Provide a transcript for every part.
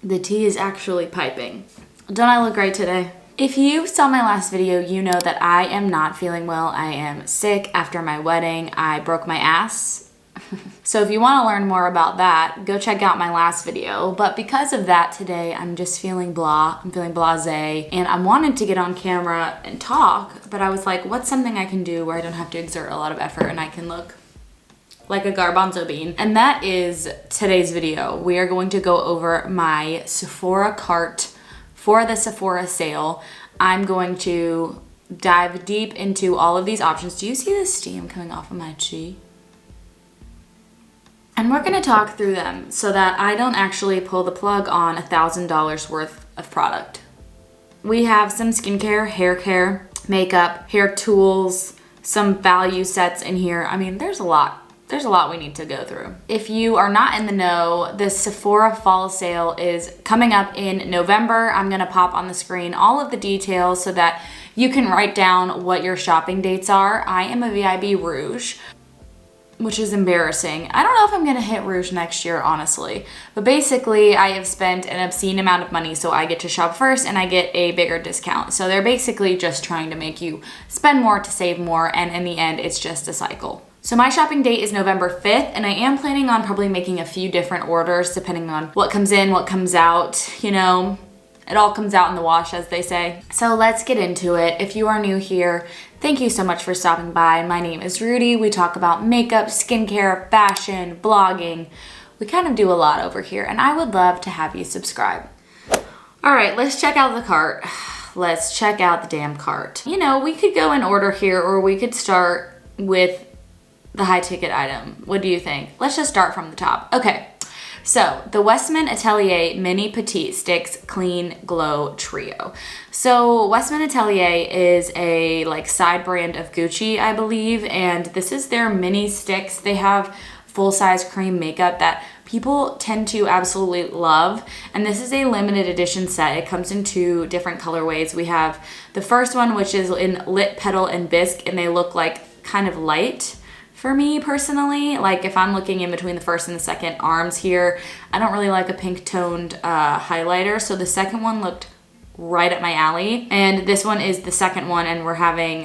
The tea is actually piping. Don't I look great today? If you saw my last video, you know that I am not feeling well. I am sick after my wedding. I broke my ass. So if you want to learn more about that, go check out my last video. But because of that today, I'm just feeling blah. I'm feeling blasé. And I wanted to get on camera and talk, but I was like, what's something I can do where I don't have to exert a lot of effort and I can look like a garbanzo bean? And that is today's video. We are going to go over my Sephora cart for the Sephora sale. I'm going to dive deep into all of these options. Do you see the steam coming off of my cheek? And we're gonna talk through them so that I don't actually pull the plug on $1,000 worth of product. We have some skincare, hair care, makeup, hair tools, some value sets in here. I mean, there's a lot we need to go through. If you are not in the know, the Sephora fall sale is coming up in November. I'm gonna pop on the screen all of the details so that you can write down what your shopping dates are. I am a VIB Rouge, which is embarrassing. I don't know if I'm gonna hit Rouge next year, honestly. But basically, I have spent an obscene amount of money, so I get to shop first and I get a bigger discount. So they're basically just trying to make you spend more to save more, and in the end, it's just a cycle. So my shopping date is November 5th, and I am planning on probably making a few different orders depending on what comes in, what comes out, you know. It all comes out in the wash, as they say. So let's get into it. If you are new here, thank you so much for stopping by. My name is Rudi. We talk about makeup, skincare, fashion, blogging. We kind of do a lot over here, and I would love to have you subscribe. All right, let's check out the cart. Let's check out the damn cart. You know, we could go in order here, or we could start with the high ticket item. What do you think? Let's just start from the top. Okay. So the Westman Atelier Mini Petite Sticks Clean Glow Trio. So Westman Atelier is a like side brand of Gucci, I believe, and this is their mini sticks. They have full-size cream makeup that people tend to absolutely love, and this is a limited edition set. It comes in 2 different colorways. We have the first one, which is in Lit Petal and Bisque, and they look like kind of light. For me personally, like if I'm looking in between the first and the second arms here, I don't really like a pink toned highlighter. So the second one looked right up my alley. And this one is the second one, and we're having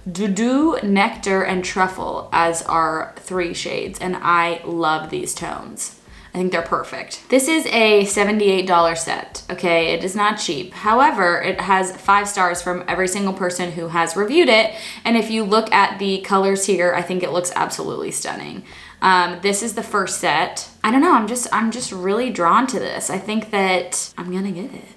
Doudou, Nectar, and Truffle as our 3 shades. And I love these tones. I think they're perfect. This is a $78 set, okay? It is not cheap. However, it has 5 stars from every single person who has reviewed it. And if you look at the colors here, I think it looks absolutely stunning. This is the first set. I don't know, I'm just really drawn to this. I think that I'm gonna get it.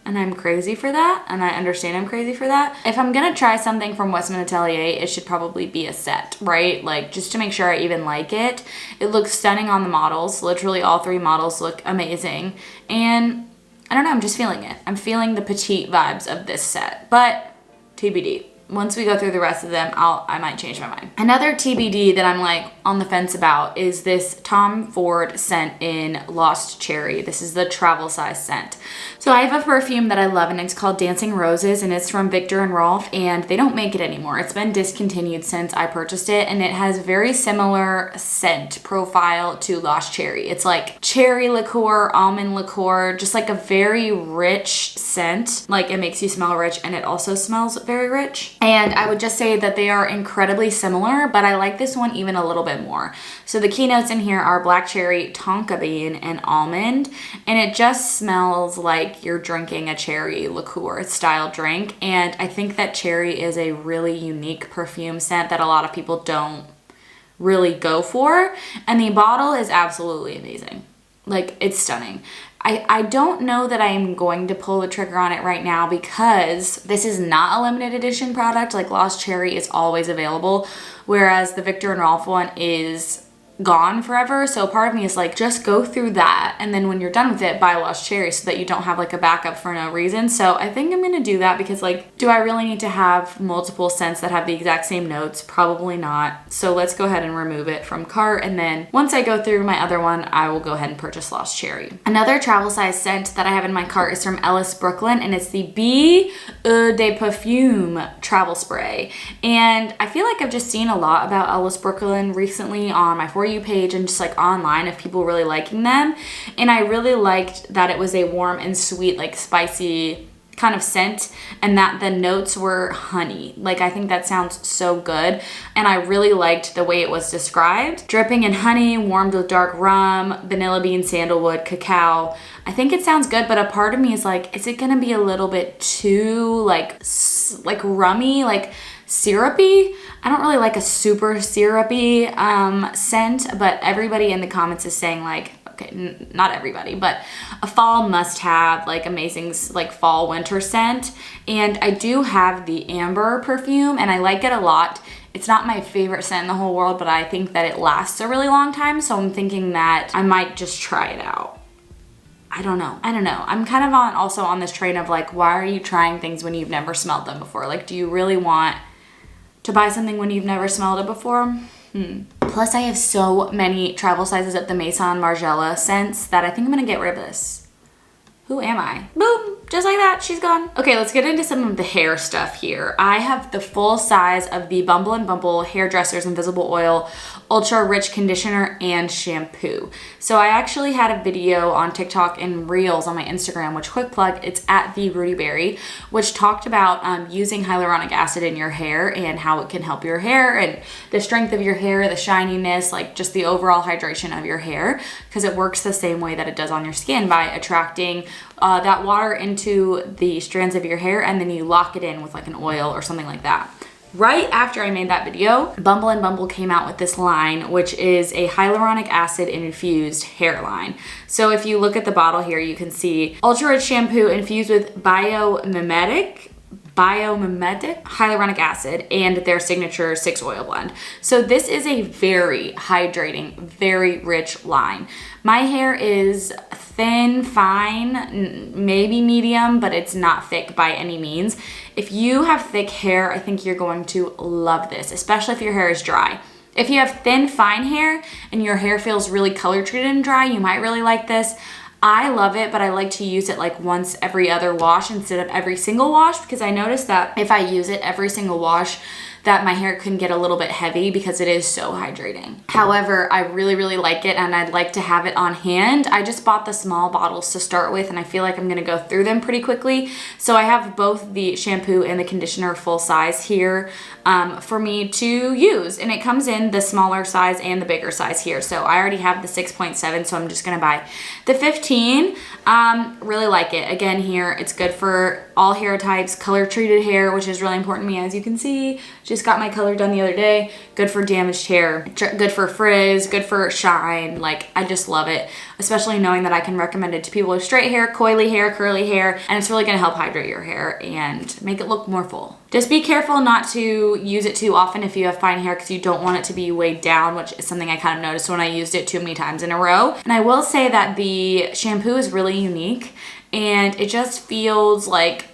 And I'm crazy for that, and I understand I'm crazy for that. If I'm gonna try something from Westman Atelier, it should probably be a set, right? Like, just to make sure I even like it. It looks stunning on the models. Literally all 3 models look amazing. And I don't know, I'm just feeling it. I'm feeling the petite vibes of this set, but TBD. Once we go through the rest of them, I might change my mind. Another TBD that I'm like on the fence about is this Tom Ford scent in Lost Cherry. This is the travel size scent. So I have a perfume that I love, and it's called Dancing Roses, and it's from Viktor and Rolf, and they don't make it anymore. It's been discontinued since I purchased it, and it has very similar scent profile to Lost Cherry. It's like cherry liqueur, almond liqueur, just like a very rich scent. Like, it makes you smell rich, and it also smells very rich. And I would just say that they are incredibly similar, but I like this one even a little bit more. So the keynotes in here are black cherry, tonka bean, and almond, and it just smells like you're drinking a cherry liqueur style drink. And I think that cherry is a really unique perfume scent that a lot of people don't really go for, and the bottle is absolutely amazing. Like, it's stunning. I don't know that I'm going to pull the trigger on it right now because this is not a limited edition product. Like, Lost Cherry is always available, whereas the Viktor and Rolf one is gone forever. So part of me is like, just go through that, and then when you're done with it, buy Lost Cherry so that you don't have like a backup for no reason. So I think I'm gonna do that because, like, do I really need to have multiple scents that have the exact same notes? Probably not. So let's go ahead and remove it from cart, and then once I go through my other one, I will go ahead and purchase Lost Cherry. Another travel size scent that I have in my cart is from Ellis Brooklyn, and it's the Be de Parfum travel spray. And I feel like I've just seen a lot about Ellis Brooklyn recently on my For You You page and just like online of people really liking them. And I really liked that it was a warm and sweet, like spicy kind of scent, and that the notes were honey. Like, I think that sounds so good, and I really liked the way it was described. Dripping in honey, warmed with dark rum, vanilla bean, sandalwood, cacao. I think it sounds good, but a part of me is like, is it gonna be a little bit too like rummy, like syrupy? I don't really like a super syrupy scent, but everybody in the comments is saying like, okay, not everybody, but a fall must have, like amazing like fall winter scent. And I do have the amber perfume and I like it a lot. It's not my favorite scent in the whole world, but I think that it lasts a really long time. So I'm thinking that I might just try it out. I don't know. I'm kind of also on this train of like, why are you trying things when you've never smelled them before? Like, do you really want to buy something when you've never smelled it before? Plus I have so many travel sizes of the Maison Margiela scents that I think I'm gonna get rid of this. Who am I? Boom, just like that, she's gone. Okay, let's get into some of the hair stuff here. I have the full size of the Bumble and Bumble Hairdresser's Invisible Oil Ultra Rich Conditioner and Shampoo. So I actually had a video on TikTok and Reels on my Instagram, which, quick plug, it's at the Rudi Berry, which talked about using hyaluronic acid in your hair and how it can help your hair and the strength of your hair, the shininess, like just the overall hydration of your hair, because it works the same way that it does on your skin by attracting that water into the strands of your hair, and then you lock it in with like an oil or something like that. Right after I made that video, Bumble and Bumble came out with this line, which is a hyaluronic acid infused hair line. So if you look at the bottle here, you can see ultra rich shampoo infused with biomimetic hyaluronic acid and their signature 6 oil blend. So this is a very hydrating, very rich line. My hair is thin, fine, maybe medium, but it's not thick by any means. If you have thick hair, I think you're going to love this, especially if your hair is dry. If you have thin, fine hair and your hair feels really color treated and dry, you might really like this. I love it, but I like to use it like once every other wash instead of every single wash, because I noticed that if I use it every single wash, that my hair can get a little bit heavy because it is so hydrating. However, I really, really like it and I'd like to have it on hand. I just bought the small bottles to start with and I feel like I'm gonna go through them pretty quickly. So I have both the shampoo and the conditioner full size here for me to use. And it comes in the smaller size and the bigger size here. So I already have the 6.7, so I'm just gonna buy the 15. Really like it. Again, here, it's good for all hair types, color treated hair, which is really important to me, as you can see. Just got my color done the other day. Good for damaged hair, good for frizz, good for shine. Like, I just love it, especially knowing that I can recommend it to people with straight hair, coily hair, curly hair, and it's really gonna help hydrate your hair and make it look more full. Just be careful not to use it too often if you have fine hair, because you don't want it to be weighed down, which is something I kind of noticed when I used it too many times in a row. And I will say that the shampoo is really unique and it just feels like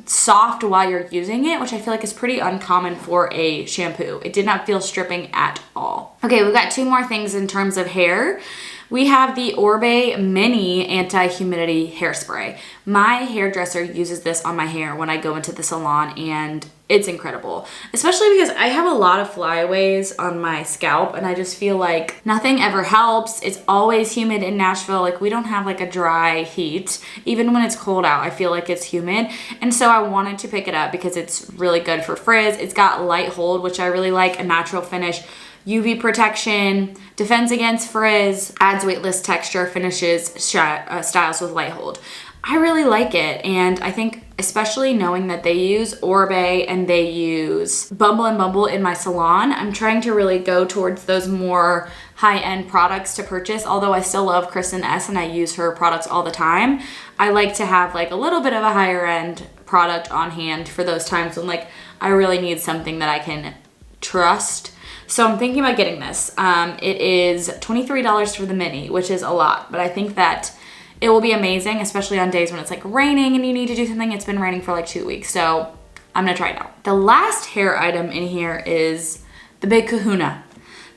soft while you're using it, which I feel like is pretty uncommon for a shampoo. It did not feel stripping at all. Okay, we've got two more things in terms of hair. We have the Orbe Mini Anti-Humidity Hairspray. My hairdresser uses this on my hair when I go into the salon, and it's incredible. Especially because I have a lot of flyaways on my scalp and I just feel like nothing ever helps. It's always humid in Nashville. Like, we don't have like a dry heat. Even when it's cold out, I feel like it's humid. And so I wanted to pick it up because it's really good for frizz. It's got light hold, which I really like, a natural finish, UV protection, defends against frizz, adds weightless texture, finishes styles with light hold. I really like it, and I think especially knowing that they use Orbe and they use Bumble and Bumble in my salon, I'm trying to really go towards those more high-end products to purchase. Although I still love Kristen S and I use her products all the time, I like to have like a little bit of a higher end product on hand for those times when like I really need something that I can trust. So I'm thinking about getting this. It is $23 for the mini, which is a lot, but I think that it will be amazing, especially on days when it's like raining and you need to do something. It's been raining for like 2 weeks, so I'm gonna try it out. The last hair item in here is the big kahuna.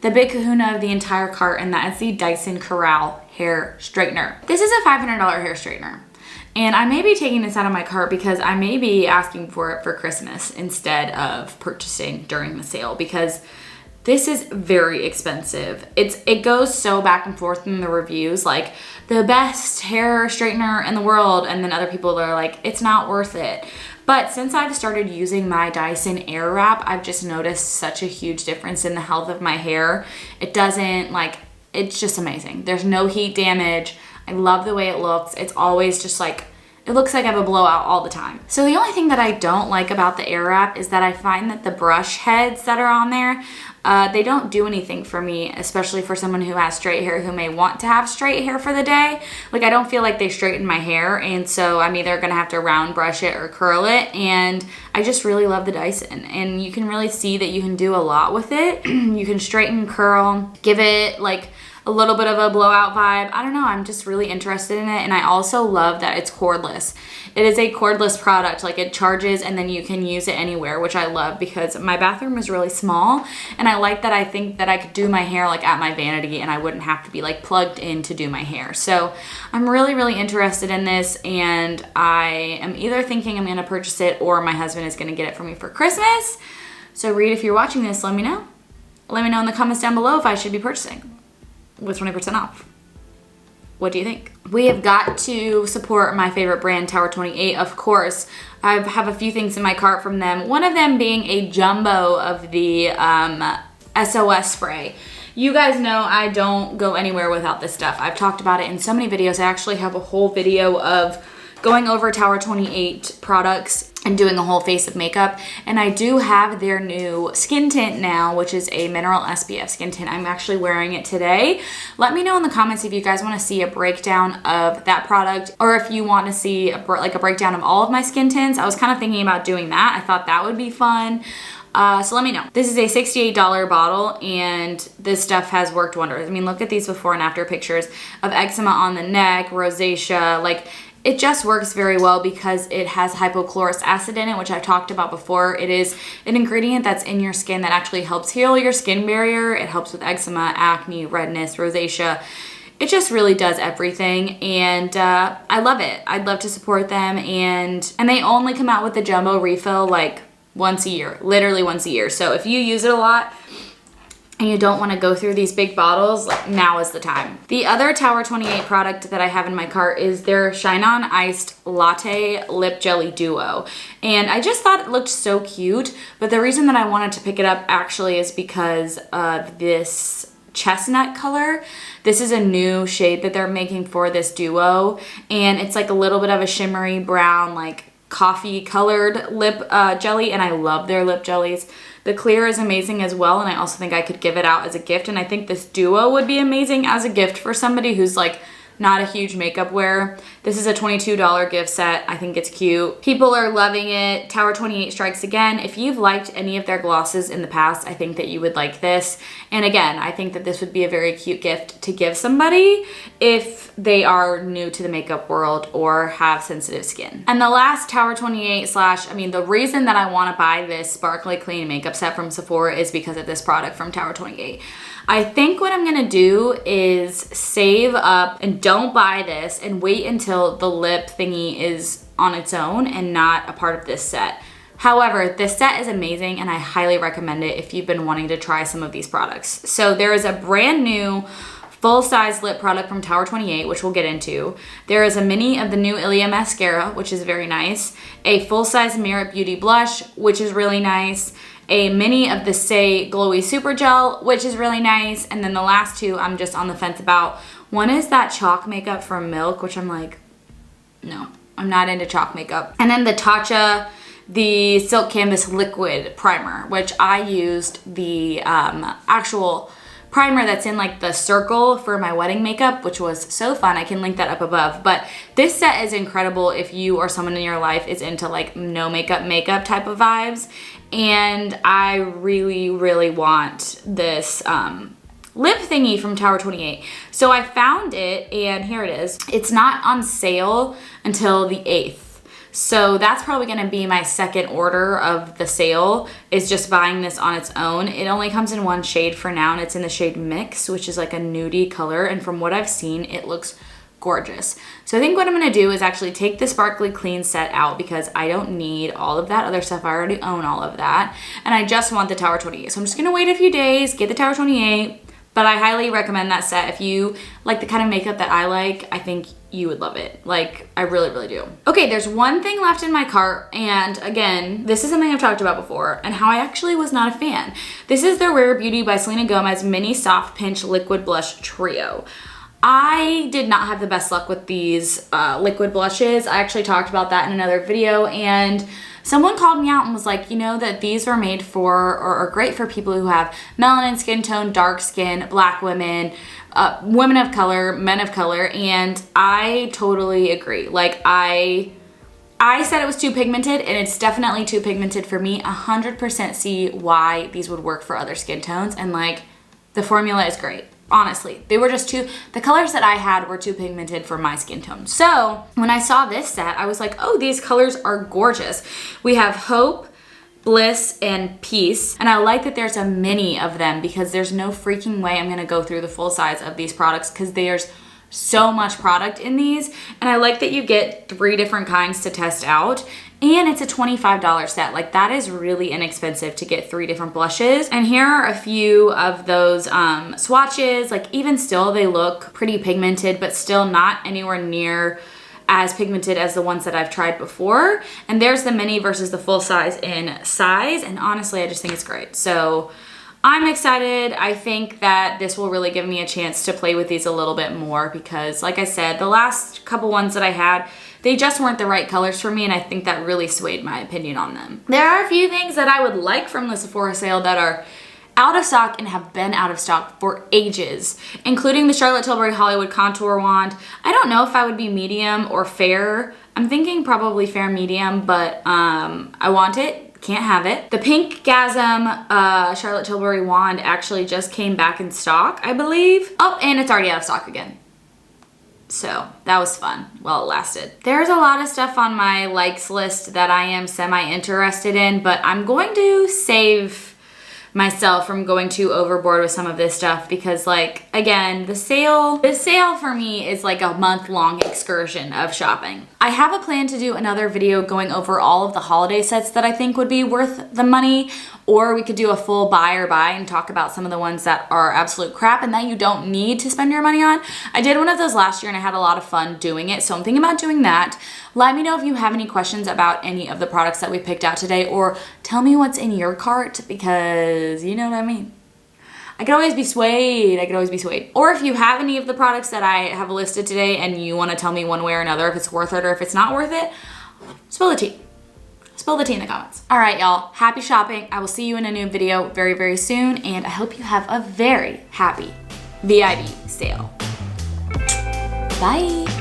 The big kahuna of the entire cart, and that is the Dyson Corral hair straightener. This is a $500 hair straightener. And I may be taking this out of my cart because I may be asking for it for Christmas instead of purchasing during the sale, because This is very expensive. It goes so back and forth in the reviews, like the best hair straightener in the world, and then other people are like, it's not worth it. But since I've started using my Dyson Airwrap, I've just noticed such a huge difference in the health of my hair. It doesn't like, it's just amazing. There's no heat damage. I love the way it looks. It's always just like, it looks like I have a blowout all the time. So the only thing that I don't like about the Airwrap is that I find that the brush heads that are on there, they don't do anything for me, especially for someone who has straight hair who may want to have straight hair for the day. Like, I don't feel like they straighten my hair, and so I'm either gonna have to round brush it or curl it, and I just really love the Dyson. And you can really see that you can do a lot with it. You can straighten, curl, give it like a little bit of a blowout vibe. I don't know, I'm just really interested in it. And I also love that it's cordless. It is a cordless product, like it charges and then you can use it anywhere, which I love because my bathroom is really small. And I like that. I think that I could do my hair like at my vanity and I wouldn't have to be like plugged in to do my hair. So I'm really, really interested in this, and I am either thinking I'm gonna purchase it or my husband is gonna get it for me for Christmas. So Reed, if you're watching this, let me know. Let me know in the comments down below if I should be purchasing with 20% off. What do you think? We have got to support my favorite brand, Tower 28, of course. I have a few things in my cart from them. One of them being a jumbo of the SOS spray. You guys know I don't go anywhere without this stuff. I've talked about it in so many videos. I actually have a whole video of going over Tower 28 products and doing a whole face of makeup. And I do have their new skin tint now, which is a mineral SPF skin tint. I'm actually wearing it today. Let me know in the comments if you guys want to see a breakdown of that product, or if you want to see a breakdown of all of my skin tints. I was kind of thinking about doing that. I thought that would be fun. So let me know. This is a $68 bottle, and this stuff has worked wonders. I mean, look at these before and after pictures of eczema on the neck, rosacea, like, it just works very well because it has hypochlorous acid in it, which I've talked about before. It is an ingredient that's in your skin that actually helps heal your skin barrier. It helps with eczema, acne, redness, rosacea. It just really does everything, and I love it. I'd love to support them, and they only come out with the jumbo refill like once a year, literally once a year. So if you use it a lot and you don't want to go through these big bottles, like, now is the time. The other Tower 28 product that I have in my cart is their Shine On Iced Latte Lip Jelly Duo. And I just thought it looked so cute, but the reason that I wanted to pick it up actually is because of this chestnut color. This is a new shade that they're making for this duo, and it's like a little bit of a shimmery brown, like coffee colored lip jelly, and I love their lip jellies. The clear is amazing as well, and I also think I could give it out as a gift, and I think this duo would be amazing as a gift for somebody who's like not a huge makeup wearer. This is a $22 gift set. I think it's cute. People are loving it. Tower 28 strikes again. If you've liked any of their glosses in the past, I think that you would like this. And again, I think that this would be a very cute gift to give somebody if they are new to the makeup world or have sensitive skin. And the last Tower 28 the reason that I want to buy this sparkly clean makeup set from Sephora is because of this product from Tower 28. I think what I'm gonna do is save up and don't buy this and wait until the lip thingy is on its own and not a part of this set. However, this set is amazing and I highly recommend it if you've been wanting to try some of these products. So there is a brand new full-size lip product from Tower 28, which we'll get into. There is a mini of the new Ilia mascara, which is very nice. A full-size Merit Beauty blush, which is really nice. A mini of the Say Glowy Super Gel, which is really nice. And then the last two I'm just on the fence about. One is that chalk makeup from Milk, which I'm like, no, I'm not into chalk makeup. And then the Tatcha, the Silk Canvas Liquid Primer, which I used the actual primer that's in like the circle for my wedding makeup, which was so fun. I can link that up above. But this set is incredible if you or someone in your life is into like no makeup type of vibes. And I really, really want this lip thingy from Tower 28. So I found it, and here it is. It's not on sale until the 8th. So that's probably gonna be my second order of the sale, is just buying this on its own. It only comes in one shade for now, and it's in the shade Mix, which is like a nudie color. And from what I've seen, it looks gorgeous. So I think what I'm gonna do is actually take the Sparkly Clean set out because I don't need all of that other stuff. I already own all of that. And I just want the Tower 28. So I'm just gonna wait a few days, get the Tower 28, but I highly recommend that set. If you like the kind of makeup that I like, I think you would love it. Like, I really, really do. Okay, there's one thing left in my cart, and again, this is something I've talked about before, and how I actually was not a fan. This is the Rare Beauty by Selena Gomez Mini Soft Pinch Liquid Blush Trio. I did not have the best luck with these liquid blushes. I actually talked about that in another video, and someone called me out and was like, you know that these are made for, or are great for people who have melanin skin tone, dark skin, black women, women of color, men of color, and I totally agree. Like, I said it was too pigmented, and it's definitely too pigmented for me. 100% see why these would work for other skin tones, and like, the formula is great. Honestly, they were just the colors that I had were too pigmented for my skin tone. So when I saw this set, I was like, oh, these colors are gorgeous. We have Hope, Bliss, and Peace. And I like that there's a mini of them because there's no freaking way I'm gonna go through the full size of these products because there's so much product in these. And I like that you get 3 different kinds to test out. And it's a $25 set. Like, that is really inexpensive to get 3 different blushes. And here are a few of those swatches. Like, even still, they look pretty pigmented, but still not anywhere near as pigmented as the ones that I've tried before. And there's the mini versus the full size in size. And honestly, I just think it's great. So I'm excited. I think that this will really give me a chance to play with these a little bit more because, like I said, the last couple ones that I had, they just weren't the right colors for me, and I think that really swayed my opinion on them. There are a few things that I would like from the Sephora sale that are out of stock and have been out of stock for ages, including the Charlotte Tilbury Hollywood Contour Wand. I don't know if I would be medium or fair. I'm thinking probably fair medium, but I want it. Can't have it. The Pink Gasm Charlotte Tilbury wand actually just came back in stock, I believe. Oh, and it's already out of stock again. So that was fun while it lasted. There's a lot of stuff on my likes list that I am semi-interested in, but I'm going to save myself from going too overboard with some of this stuff because, like, again, the sale for me is like a month-long excursion of shopping. I have a plan to do another video going over all of the holiday sets that I think would be worth the money, or we could do a full buy or buy and talk about some of the ones that are absolute crap and that you don't need to spend your money on. I did one of those last year and I had a lot of fun doing it, so I'm thinking about doing that. Let me know if you have any questions about any of the products that we picked out today, or tell me what's in your cart because you know what I mean. I could always be swayed. I could always be swayed. Or if you have any of the products that I have listed today and you want to tell me one way or another if it's worth it or if it's not worth it, spill the tea. Spill the tea in the comments. All right, y'all. Happy shopping. I will see you in a new video very, very soon, and I hope you have a very happy VIB sale. Bye.